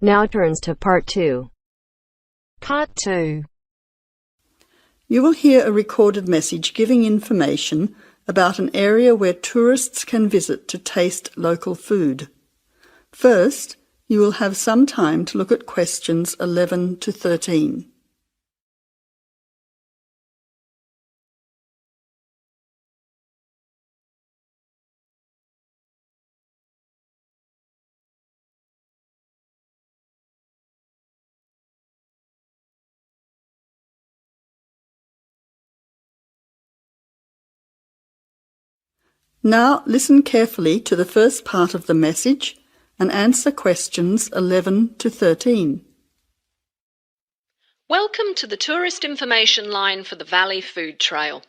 Now turns to Part 2. Part 2. You will hear a recorded message giving information about an area where tourists can visit to taste local food. First, you will have some time to look at questions 11 to 13. Now listen carefully to the first part of the message and answer questions 11 to 13. Welcome to the tourist information line for the Valley Food Trail.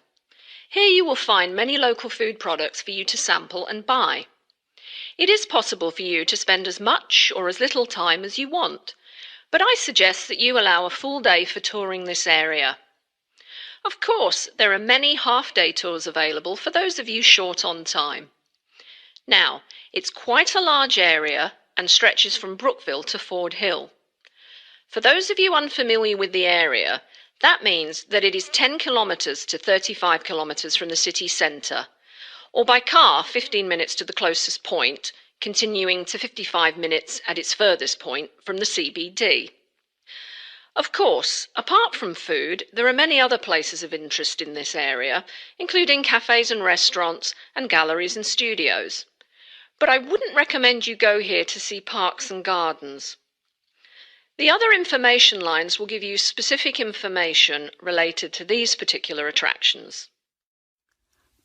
Here you will find many local food products for you to sample and buy. It is possible for you to spend as much or as little time as you want, but I suggest that you allow a full day for touring this area. Of course, there are many half-day tours available for those of you short on time. Now, it's quite a large area and stretches from Brookville to Ford Hill. For those of you unfamiliar with the area, that means that it is 10 kilometres to 35 kilometres from the city centre, or by car 15 minutes to the closest point, continuing to 55 minutes at its furthest point from the CBD. Of course, apart from food, there are many other places of interest in this area, including cafes and restaurants and galleries and studios. But I wouldn't recommend you go here to see parks and gardens. The other information lines will give you specific information related to these particular attractions.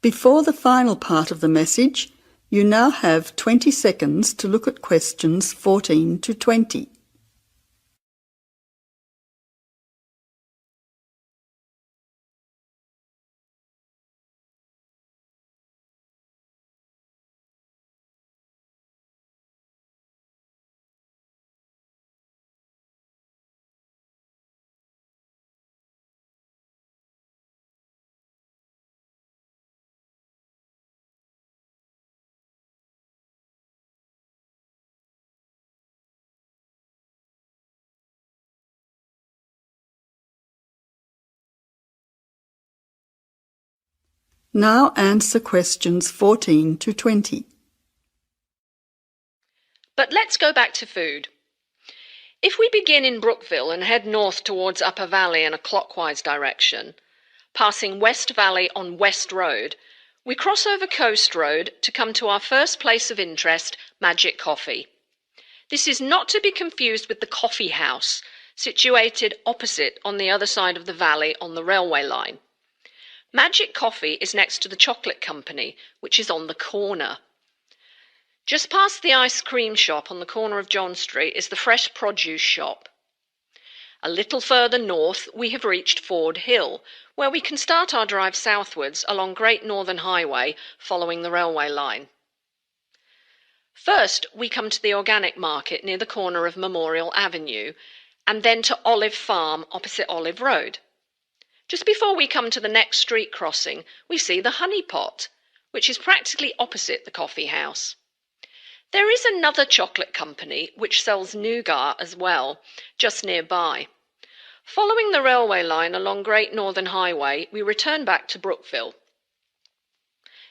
Before the final part of the message, you now have 20 seconds to look at questions 14 to 20. Now answer questions 14 to 20. But let's go back to food. If we begin in Brookville and head north towards Upper Valley in a clockwise direction, passing West Valley on West Road, we cross over Coast Road to come to our first place of interest, Magic Coffee. This is not to be confused with the Coffee House, situated opposite on the other side of the valley on the railway line. Magic Coffee is next to the chocolate company, which is on the corner. Just past the ice cream shop on the corner of John Street is the fresh produce shop. A little further north, we have reached Ford Hill, where we can start our drive southwards along Great Northern Highway following the railway line. First, we come to the organic market near the corner of Memorial Avenue, and then to Olive Farm opposite Olive Road. Just before we come to the next street crossing, we see the Honey Pot, which is practically opposite the coffee house. There is another chocolate company which sells nougat as well, just nearby. Following the railway line along Great Northern Highway, we return back to Brookville.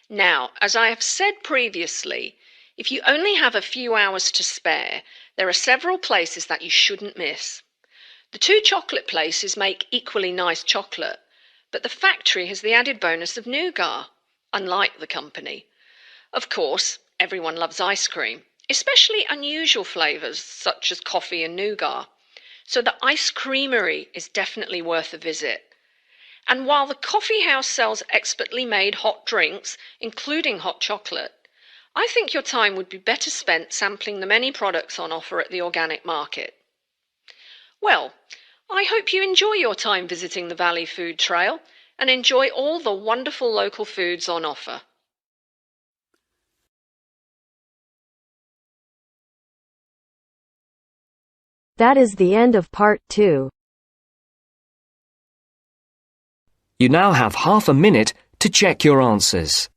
Now, as I have said previously, if you only have a few hours to spare, there are several places that you shouldn't miss. The two chocolate places make equally nice chocolate, but the factory has the added bonus of nougat, unlike the company. Of course, everyone loves ice cream, especially unusual flavours such as coffee and nougat, so the ice creamery is definitely worth a visit. And while the coffee house sells expertly made hot drinks, including hot chocolate, I think your time would be better spent sampling the many products on offer at the organic market. Well, I hope you enjoy your time visiting the Valley Food Trail and enjoy all the wonderful local foods on offer. That is the end of Part 2. You now have half a minute to check your answers.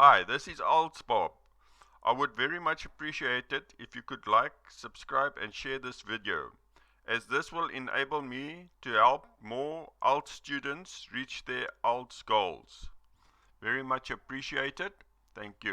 Hi, this is IELTS Bob. I would very much appreciate it if you could like, subscribe and share this video, as this will enable me to help more IELTS students reach their IELTS goals. Very much appreciated. Thank you.